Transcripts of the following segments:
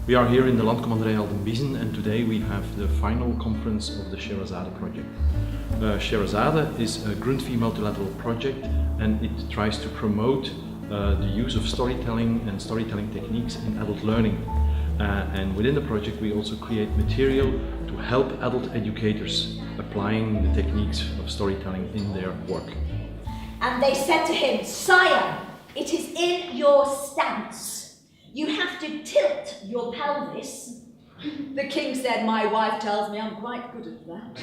We are here in the Landcommanderij Alden Biesen, and today we have the final conference of the Sherazade project. Sherazada is a Grundtvig multilateral project, and it tries to promote the use of storytelling and storytelling techniques in adult learning. And within the project we also create material to help adult educators applying the techniques of storytelling in their work. And they said to him, "Sire, it is in your stance. You have to tilt your pelvis." The king said, "My wife tells me I'm quite good at that."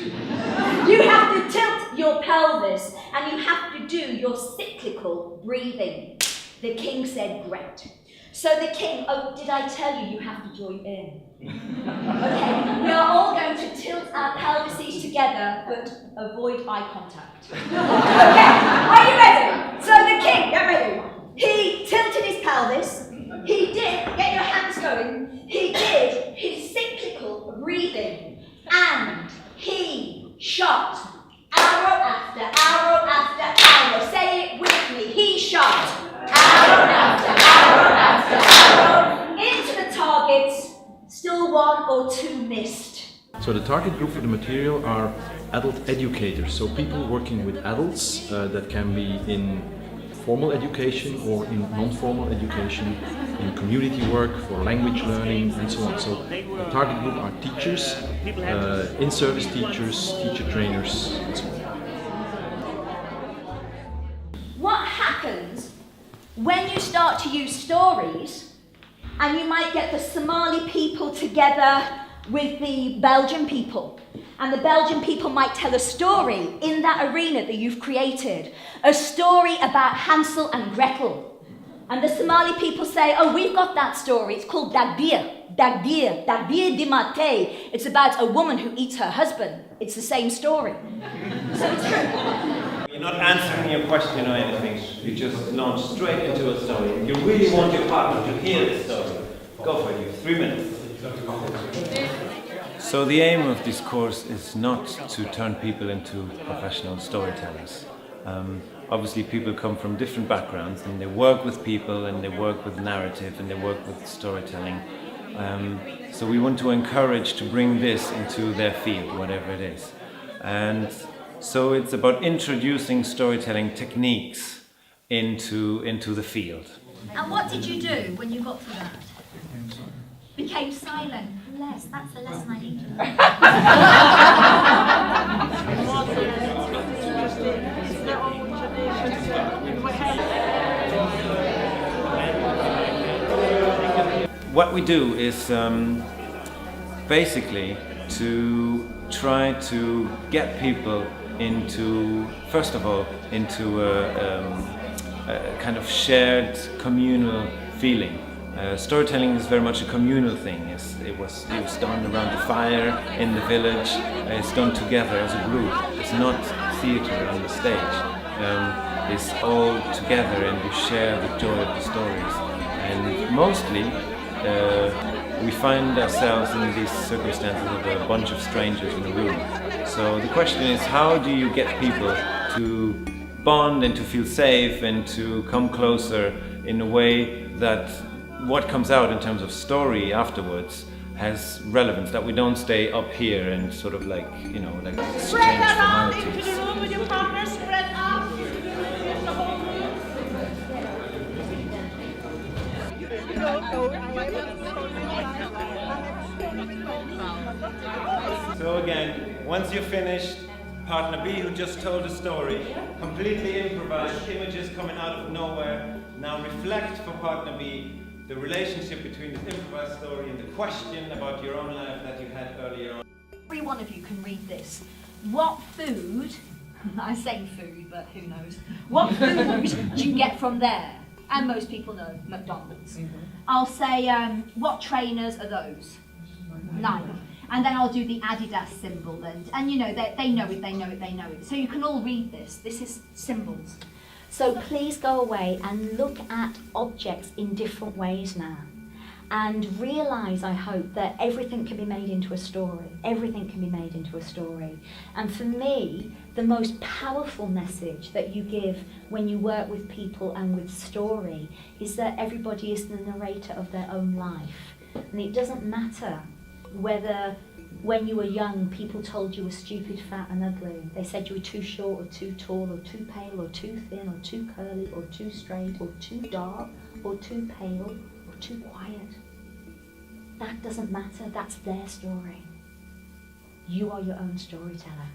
"You have to tilt your pelvis and you have to do your cyclical breathing." The king said, "Great." So the king, "Oh, did I tell you you have to join in?" Okay, we are all going to tilt our pelvises together, but avoid eye contact. Okay, are you ready? So the king, get ready. He tilted his pelvis. He did, get your hands going, he did his cyclical breathing, and he shot arrow after arrow after arrow. Say it with me. He shot arrow after arrow after arrow into the targets. Still one or two missed. So the target group for the material are adult educators, so people working with adults that can be in formal education or in non-formal education, in community work, for language learning and so on. So the target group are teachers, in-service teachers, teacher trainers and so on. What happens when you start to use stories, and you might get the Somali people together with the Belgian people, and the Belgian people might tell a story in that arena that you've created, a story about Hansel and Gretel. And the Somali people say, "Oh, we've got that story, it's called Dagdir, Dagdir, Dagdir di Mate. It's about a woman who eats her husband." It's the same story. So it's true. You're not answering your question or anything, you just launch straight into a story. You really want your partner to hear the story. Go for it, you have 3 minutes. So the aim of this course is not to turn people into professional storytellers. Obviously people come from different backgrounds and they work with people and they work with narrative and they work with storytelling. So we want to encourage to bring this into their field, whatever it is. And so it's about introducing storytelling techniques into the field. And what did you do when you got to that? Became silent. Less, that's the lesson I need to learn. What we do is basically to try to get people into, first of all, into a kind of shared communal feeling. Storytelling is very much a communal thing. It was done around the fire in the village. It's done together as a group. It's not theatre on the stage. It's all together and you share the joy of the stories. And mostly we find ourselves in these circumstances of a bunch of strangers in a room. So the question is, how do you get people to bond and to feel safe and to come closer in a way that what comes out in terms of story afterwards has relevance, that we don't stay up here and sort of like, you know, like exchange formalities. With your partner, spread out. So again, once you're finished, partner B, who just told a story, completely improvised, images coming out of nowhere. Now reflect for partner B the relationship between the improvised story and the question about your own life that you had earlier on. Every one of you can read this. What food, I say food, but who knows, what food do you get from there? And most people know McDonald's. I'll say, what trainers are those? Nike. And then I'll do the Adidas symbol, and you know, they know it. So you can all read this. This is symbols. So please go away and look at objects in different ways now. And realise, I hope, that everything can be made into a story. Everything can be made into a story. And for me, the most powerful message that you give when you work with people and with story is that everybody is the narrator of their own life. And it doesn't matter whether when you were young people told you were stupid, fat and ugly. They said you were too short or too tall or too pale or too thin or too curly or too straight or too dark or too pale or too quiet. That doesn't matter, that's their story. You are your own storyteller.